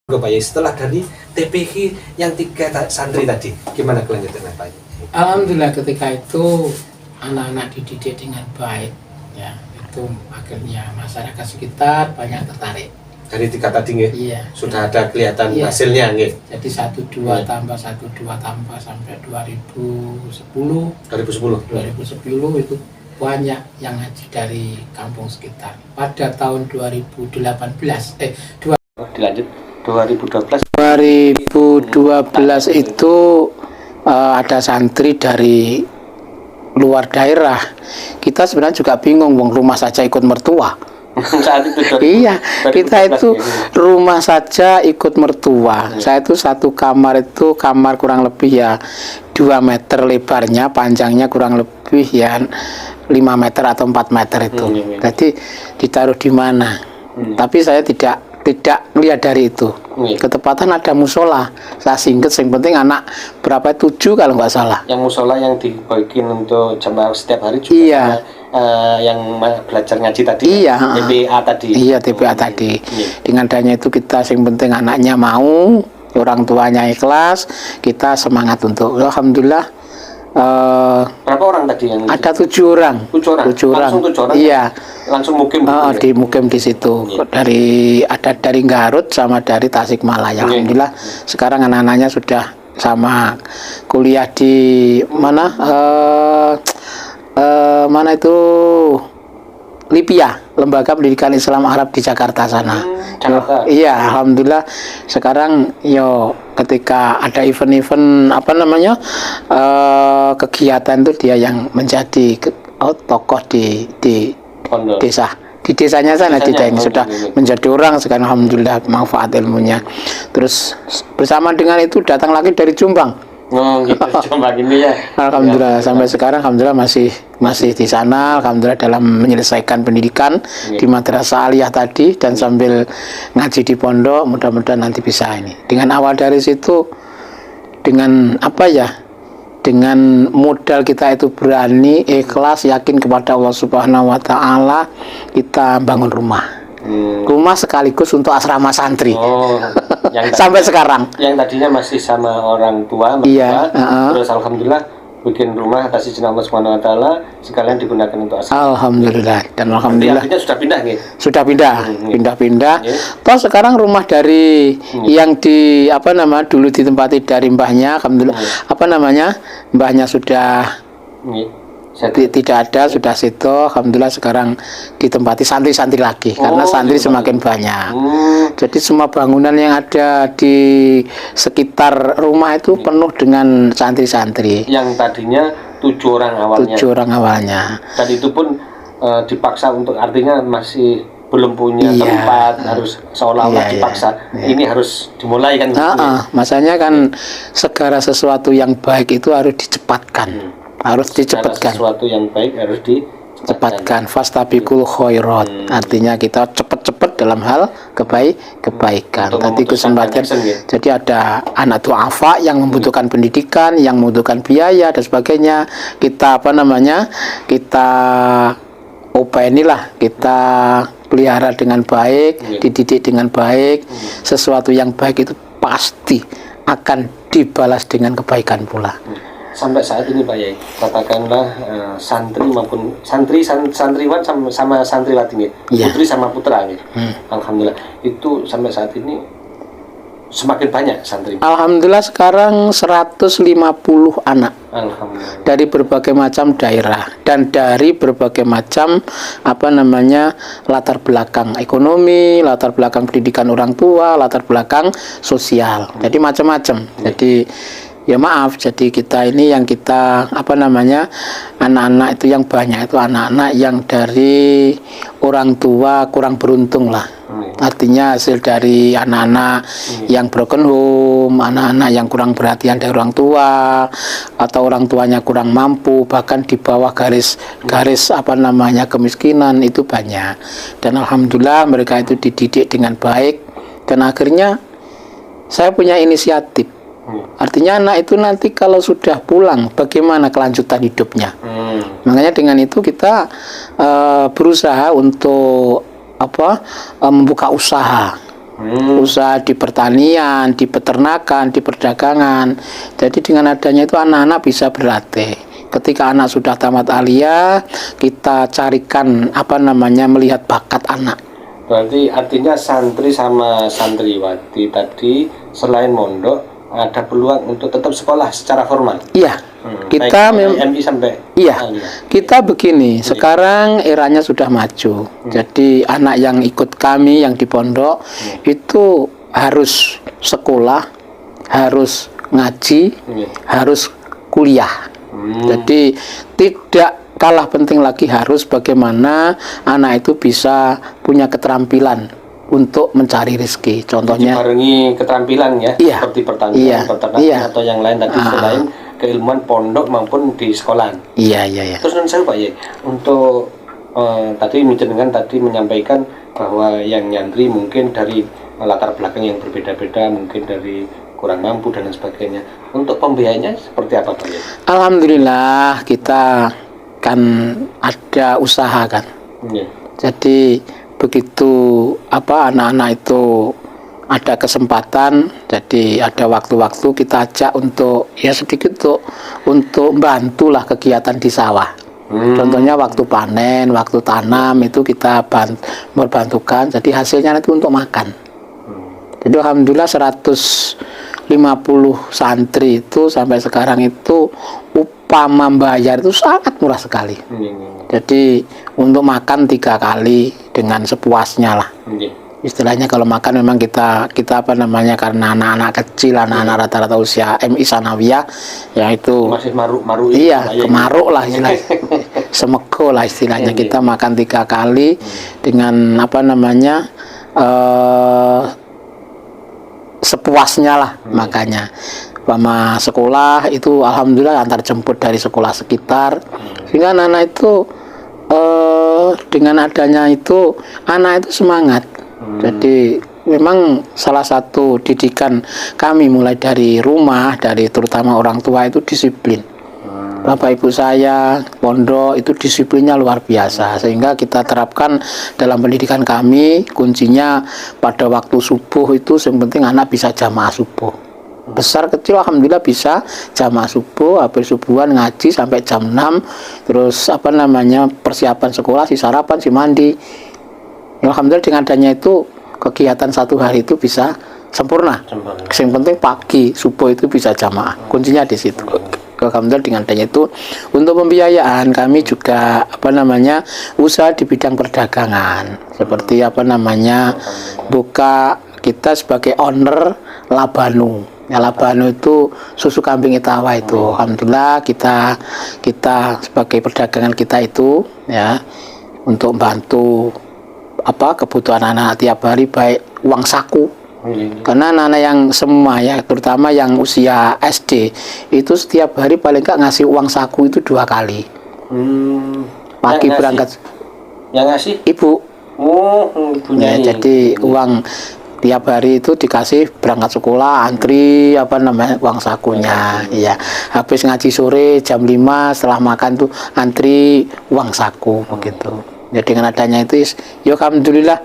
Pak Yai, setelah dari TPQ yang 3 santri tadi, gimana kelanjutannya Pak Yai? Alhamdulillah ketika itu anak-anak dididik dengan baik, ya itu akhirnya masyarakat sekitar banyak tertarik. Dari 3 tadi nggih? Iya. Sudah ada kelihatan Iya. hasilnya nggih? Jadi 1-2 tambah 1-2 tambah sampai 2010 itu banyak yang ngaji dari kampung sekitar. Pada tahun 2012 itu ada santri dari luar daerah. Kita sebenarnya juga bingung, wong rumah saja ikut mertua. Saat itu Iya, kita itu rumah saja ikut mertua. Saya itu satu kamar itu kamar kurang lebih ya 2 meter lebarnya, panjangnya kurang lebih ya 5 meter atau 4 meter itu. Jadi ditaruh di mana? Tapi saya tidak lihat dari itu. Ketepatan ada musola. Saya singkat, yang penting anak berapa 7 kalau nggak salah. Yang musola yang dibagiin untuk jemaah setiap hari juga. Iya. Yang belajar ngaji tadi. Iya. TPA tadi. Iya, TPA tadi. Dengan adanya itu kita yang penting anaknya mau, orang tuanya ikhlas, kita semangat untuk. Alhamdulillah. Berapa orang tadi yang ada 7 orang. 7 orang. Langsung 7 orang. Iya. Langsung mukim. Di mukim di situ. Ada dari Garut sama dari Tasikmalaya. Alhamdulillah. Sekarang anak-anaknya sudah sama kuliah di mana? Mana itu? Lipia, Lembaga Pendidikan Islam Arab di Jakarta sana. Jakarta. Iya, alhamdulillah. Sekarang ketika ada event-event kegiatan itu dia yang menjadi tokoh di desa. Di desanya sana dia ini sudah menjadi orang sekarang, alhamdulillah manfaat ilmunya. Terus bersama dengan itu datang lagi dari Jombang. Gitu, Jombang ini ya. Alhamdulillah sampai sekarang alhamdulillah masih di sana, alhamdulillah dalam menyelesaikan pendidikan di madrasah aliyah tadi dan sambil ngaji di pondok, mudah-mudahan nanti bisa ini. Dengan awal dari situ dengan dengan modal kita itu berani, ikhlas, yakin kepada Allah Subhanahu wa taala, kita bangun rumah. Rumah sekaligus untuk asrama santri. Sampai sekarang. Yang tadinya masih sama orang tua, iya, terus alhamdulillah bikin rumah atas izin Allah Subhanahu wa taala sekalian digunakan untuk asrama. Alhamdulillah, dan alhamdulillah. Artinya sudah pindah nih. Sudah pindah. Toh sekarang rumah dari yang dulu ditempati dari mbahnya, alhamdulillah. Mbahnya sudah tidak ada, sudah situ, alhamdulillah sekarang ditempati santri-santri lagi karena santri semakin banyak. Jadi semua bangunan yang ada di sekitar rumah itu penuh dengan santri-santri. Yang tadinya 7 orang awalnya. 7 orang awalnya. Dan itu pun dipaksa untuk, artinya masih belum punya tempat, harus seolah-olah dipaksa. Ini harus dimulai kan. Masanya kan segala sesuatu yang baik itu harus dicepatkan. Harus dicepatkan. Sesuatu yang baik harus dicepatkan. Fastabiqul khairat. Artinya kita cepat-cepat dalam hal kebaikan. Tadi kesempatan. Jadi ada anak duafa yang membutuhkan pendidikan, yang membutuhkan biaya dan sebagainya. Kita kita kita pelihara dengan baik, dididik dengan baik. Sesuatu yang baik itu pasti akan dibalas dengan kebaikan pula. Sampai saat ini Pak Yai, katakanlah santri maupun santriwan sama santriwati nih, putri sama putra nih. Alhamdulillah itu sampai saat ini semakin banyak santri. Alhamdulillah sekarang 150 anak. Alhamdulillah. Dari berbagai macam daerah dan dari berbagai macam latar belakang ekonomi, latar belakang pendidikan orang tua, latar belakang sosial. Jadi macam-macam. Jadi ya maaf, jadi kita ini yang kita anak-anak itu yang banyak itu anak-anak yang dari orang tua kurang beruntung lah. Artinya hasil dari anak-anak yang broken home, anak-anak yang kurang perhatian dari orang tua, atau orang tuanya kurang mampu, bahkan di bawah garis kemiskinan itu banyak. Dan alhamdulillah mereka itu dididik dengan baik dan akhirnya saya punya inisiatif. Artinya anak itu nanti kalau sudah pulang bagaimana kelanjutan hidupnya. Makanya dengan itu kita berusaha untuk membuka usaha usaha di pertanian, di peternakan, di perdagangan. Jadi dengan adanya itu anak-anak bisa berlatih. Ketika anak sudah tamat aliyah, kita carikan melihat bakat anak. Berarti artinya santri sama santriwati tadi selain mondok ada peluang untuk tetap sekolah secara formal. Iya. Kita MI sampai iya. aliyah. Kita begini, sekarang eranya sudah maju. Jadi anak yang ikut kami yang di pondok itu harus sekolah, harus ngaji, harus kuliah. Jadi tidak kalah penting lagi harus bagaimana anak itu bisa punya keterampilan untuk mencari rezeki. Contohnya barengi keterampilan ya, iya, seperti pertanian, peternakan iya, atau yang lain tadi selain keilmuan pondok maupun di sekolah. Iya. Terus non saya Pak ya, untuk tadi dengan tadi menyampaikan bahwa yang nyantri mungkin dari latar belakang yang berbeda-beda, mungkin dari kurang mampu dan lain sebagainya. Untuk pembiayanya seperti apa Pak ya? Alhamdulillah kita kan ada usaha kan. Jadi begitu anak-anak itu ada kesempatan, jadi ada waktu-waktu kita ajak untuk ya sedikit untuk bantulah kegiatan di sawah. Contohnya waktu panen, waktu tanam itu kita membantukan, jadi hasilnya nanti untuk makan. Jadi alhamdulillah 150 santri itu sampai sekarang itu upah membayar itu sangat murah sekali. Jadi untuk makan 3 kali dengan sepuasnya lah. Istilahnya kalau makan memang kita karena anak-anak kecil, anak-anak rata-rata usia MI sanawiyah, ya itu masih maruk iya, kemaruk lah istilahnya. Semeko lah istilahnya. Kita makan 3 kali dengan sepuasnya lah makanya. Sama sekolah itu alhamdulillah antar jemput dari sekolah sekitar, sehingga anak-anak itu dengan adanya itu anak itu semangat. Jadi memang salah satu didikan kami mulai dari rumah, dari terutama orang tua itu disiplin. Bapak ibu saya pondok itu disiplinnya luar biasa, sehingga kita terapkan dalam pendidikan kami. Kuncinya pada waktu subuh itu yang penting anak bisa jamaah subuh. Besar kecil alhamdulillah bisa jamaah subuh, habis subuhan ngaji sampai jam 6, terus persiapan sekolah, si sarapan, si mandi. Ya, alhamdulillah dengan adanya itu kegiatan 1 hari itu bisa sempurna. Yang penting pagi subuh itu bisa jamaah. Kuncinya di situ. Alhamdulillah dengan adanya itu untuk pembiayaan kami juga usaha di bidang perdagangan, seperti buka kita sebagai owner Labanu. Ya, Labanu itu susu kambing Itawa itu. Alhamdulillah kita sebagai perdagangan kita itu ya untuk bantu kebutuhan anak tiap hari, baik uang saku. Karena anak-anak yang semua ya, terutama yang usia SD itu setiap hari paling nggak ngasih uang saku itu 2 kali. Pagi berangkat. Yang ngasih? Ibu. Ibunya. Ya, jadi uang tiap hari itu dikasih berangkat sekolah, antri uang sakunya. Iya. Habis ngaji sore jam 5 setelah makan tuh antri uang saku begitu. Ya dengan adanya itu ya alhamdulillah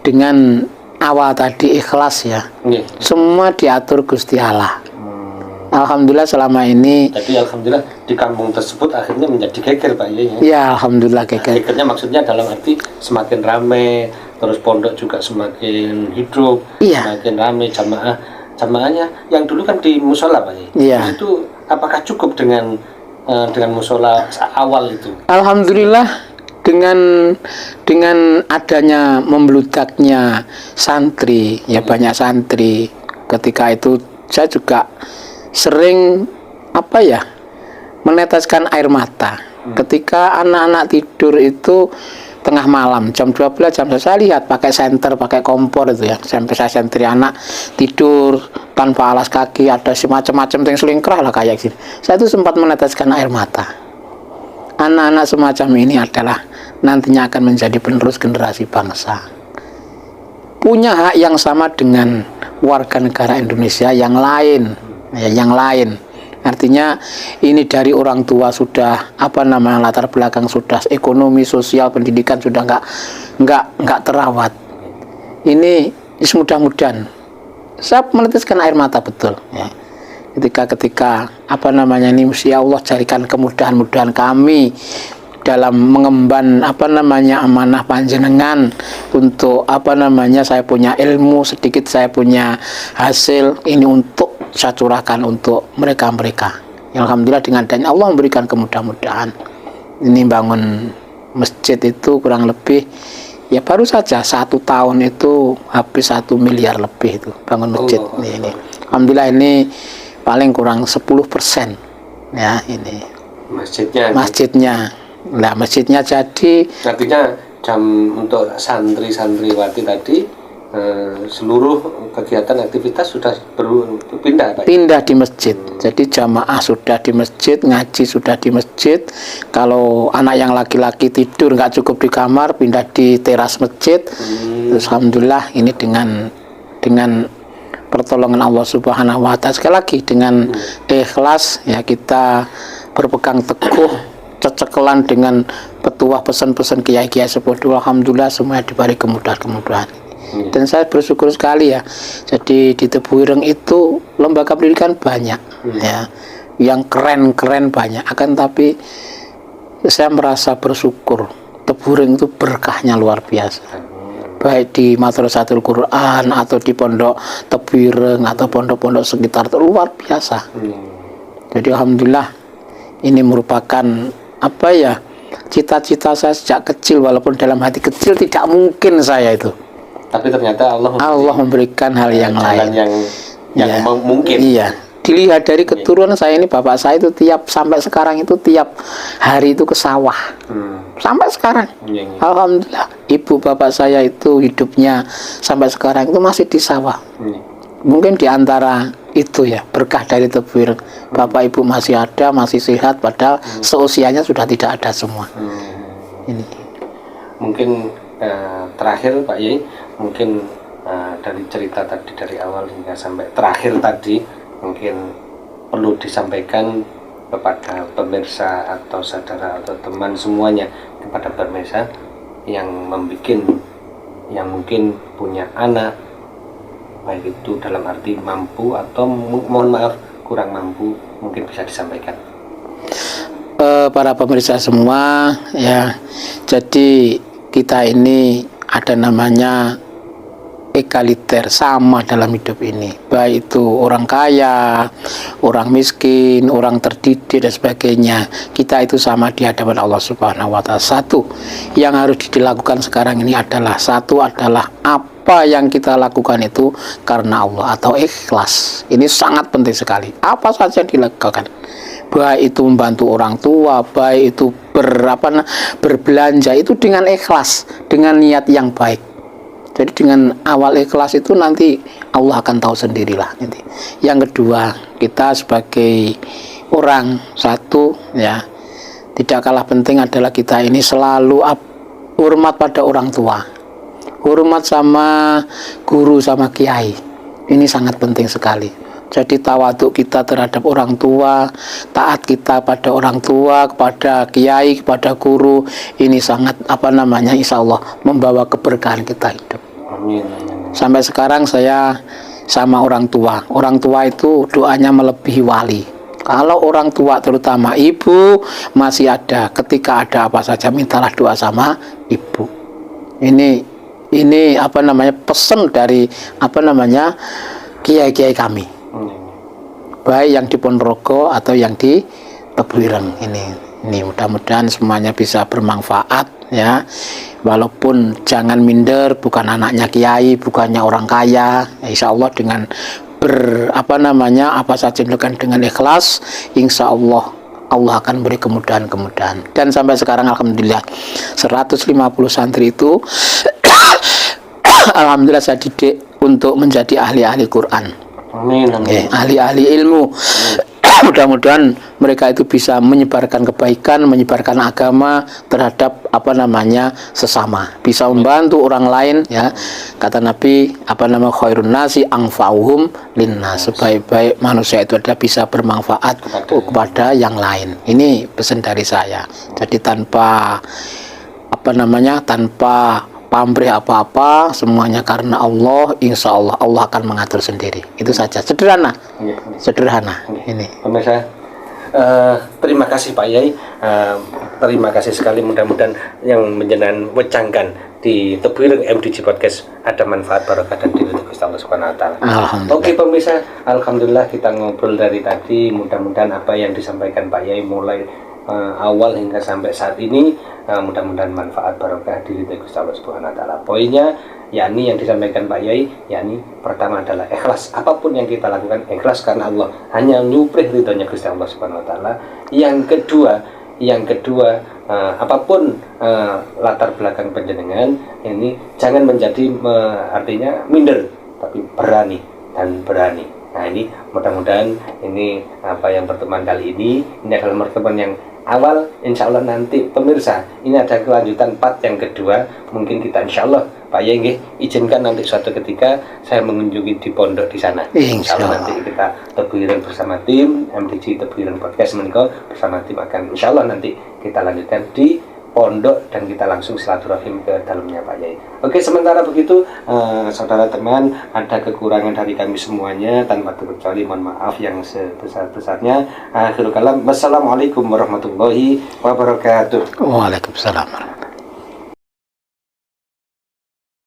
dengan awal tadi ikhlas ya. Semua diatur Gusti Allah. Alhamdulillah selama ini. Jadi alhamdulillah di kampung tersebut akhirnya menjadi geger Pak ya. Ya alhamdulillah geger. Gegernya maksudnya dalam arti semakin ramai, terus pondok juga semakin hidup, semakin ramai jamaahnya. Yang dulu kan di musola Pak ya. Iya. Itu apakah cukup dengan musola awal itu? Alhamdulillah dengan adanya membludaknya santri ya, banyak santri, ketika itu saya juga sering meneteskan air mata ketika anak-anak tidur itu tengah malam jam 12 jam saya lihat pakai senter, pakai kompor itu ya, sampai saya sentri anak tidur tanpa alas kaki, ada semacam-macam yang selingkrah lah kayak gini. Saya itu sempat meneteskan air mata. Anak-anak semacam ini adalah nantinya akan menjadi penerus generasi bangsa, punya hak yang sama dengan warga negara Indonesia yang lain ya, yang lain. Artinya ini dari orang tua sudah latar belakang sudah ekonomi, sosial, pendidikan sudah nggak terawat. Ini mudah-mudahan saya meneteskan air mata betul ya. Ketika apa namanya ini, ya Allah jadikan kemudahan-mudahan kami dalam mengemban apa namanya amanah panjenengan untuk apa namanya saya punya ilmu sedikit, saya punya hasil ini untuk saya curahkan untuk mereka-mereka. Alhamdulillah dengan adanya Allah memberikan kemudahan-mudahan. Ini bangun masjid itu kurang lebih ya baru saja 1 tahun itu habis 1 miliar lebih itu bangun masjid. Ini. Alhamdulillah ini paling kurang 10% ya ini masjidnya. Nah masjidnya jadi artinya jam untuk santri-santriwati tadi seluruh kegiatan aktivitas sudah pindah Pak? Pindah di masjid. Jadi jamaah sudah di masjid, ngaji sudah di masjid. Kalau anak yang laki-laki tidur nggak cukup di kamar, pindah di teras masjid. Terus alhamdulillah ini dengan pertolongan Allah Subhanahu wa taala, sekali lagi dengan ikhlas ya kita berpegang teguh cecekelan dengan petuah pesan-pesan kiai-kiai sepuh. Alhamdulillah semuanya diberi kemudahan-kemudahan. Dan saya bersyukur sekali ya. Jadi di Tebuireng itu lembaga pendidikan banyak ya, yang keren-keren banyak. Akan tapi saya merasa bersyukur Tebuireng itu berkahnya luar biasa. Baik di Madrasatul Quran atau di pondok Tebuireng atau pondok-pondok sekitar itu luar biasa. Jadi alhamdulillah ini merupakan apa ya, cita-cita saya sejak kecil, walaupun dalam hati kecil tidak mungkin saya itu. Tapi ternyata Allah memberikan hal yang lain yang ya, mungkin. Iya. Dilihat dari keturunan saya ini, bapak saya itu sampai sekarang itu tiap hari itu ke sawah. Sampai sekarang. Alhamdulillah. Ibu bapak saya itu hidupnya sampai sekarang itu masih di sawah. Mungkin diantara itu ya berkah dari Tebuireng. Bapak ibu masih ada, masih sehat, padahal seusianya sudah tidak ada semua. Ini. Mungkin terakhir Pak Yai, mungkin dari cerita tadi dari awal hingga sampai terakhir tadi, mungkin perlu disampaikan kepada pemirsa atau saudara atau teman semuanya, kepada pemirsa yang mungkin punya anak, baik itu dalam arti mampu atau mohon maaf kurang mampu, mungkin bisa disampaikan. Para pemirsa semua ya, jadi kita ini ada namanya egaliter, sama dalam hidup ini, baik itu orang kaya, orang miskin, orang terdidik dan sebagainya. Kita itu sama di hadapan Allah Subhanahu wa taala. Satu yang harus dilakukan sekarang ini adalah apa yang kita lakukan itu karena Allah atau ikhlas. Ini sangat penting sekali. Apa saja yang dilakukan, baik itu membantu orang tua, baik itu berbelanja, itu dengan ikhlas, dengan niat yang baik. Jadi dengan awal ikhlas itu nanti Allah akan tahu sendirilah. Yang kedua, kita sebagai orang satu ya, tidak kalah penting adalah kita ini selalu hormat pada orang tua, hormat sama guru sama kiai. Ini sangat penting sekali. Jadi tawaduk kita terhadap orang tua, taat kita pada orang tua, kepada kiai, kepada guru, ini sangat insya Allah membawa keberkahan kita hidup. Amin. Sampai sekarang saya sama orang tua itu doanya melebihi wali. Kalau orang tua terutama ibu masih ada, ketika ada apa saja mintalah doa sama ibu. Ini pesan dari kiai-kiai kami, baik yang di Ponorogo atau yang di Tebuireng. Ini mudah-mudahan semuanya bisa bermanfaat ya. Walaupun jangan minder, bukan anaknya kiai, bukannya orang kaya. Ya, insya Allah dengan apa saja dilakukan dengan ikhlas, insya Allah Allah akan beri kemudahan-kemudahan. Dan sampai sekarang alhamdulillah 150 santri itu alhamdulillah saya didik untuk menjadi ahli-ahli Quran. Amin, amin. Ahli-ahli ilmu. Mudah-mudahan mereka itu bisa menyebarkan kebaikan, menyebarkan agama terhadap sesama, bisa membantu orang lain ya. Kata Nabi khairun nasi anfa'uhum linnas, sebaik-baik manusia itu adalah bisa bermanfaat kepada yang lain. Ini pesan dari saya. Jadi tanpa pamrih apa-apa, semuanya karena Allah, insya Allah Allah akan mengatur sendiri. Itu saja, sederhana, sederhana. Ini. Pemirsa, terima kasih Pak Yai, terima kasih sekali, mudah-mudahan yang menjenengan wecangkan di Tebuireng MDG Podcast ada manfaat barokah dan diridhoi Gusti Allah Subhanahu wa taala. Oke pemirsa, alhamdulillah kita ngobrol dari tadi, mudah-mudahan apa yang disampaikan Pak Yai mulai awal hingga sampai saat ini mudah-mudahan manfaat barokah diridhoi Gusti Allah Subhanahu wa taala. Poinnya yakni yang disampaikan Pak Yai, yakni pertama adalah ikhlas. Apapun yang kita lakukan ikhlas karena Allah, hanya nyuprih ridhonya Gusti Allah Subhanahu wa taala. Yang kedua, apapun latar belakang panjenengan ini jangan menjadi artinya minder, tapi berani dan berani. Nah, ini mudah-mudahan ini apa yang pertemuan kali ini adalah pertemuan yang awal, insya Allah nanti pemirsa ini ada kelanjutan part yang kedua, mungkin kita insya Allah Pak Yai izinkan nanti suatu ketika saya mengunjungi di pondok di sana. Insya Allah nanti kita Tebuireng bersama tim MDG Tebuireng Podcast menikah bersama tim akan insya Allah nanti kita lanjutkan di pondok dan kita langsung silaturahim ke dalamnya Pak Yai. Oke, sementara begitu saudara teman, ada kekurangan dari kami semuanya tanpa terkecuali, mohon maaf yang sebesar-besarnya. Akhirul kalam, wassalamualaikum warahmatullahi wabarakatuh. Waalaikumsalam.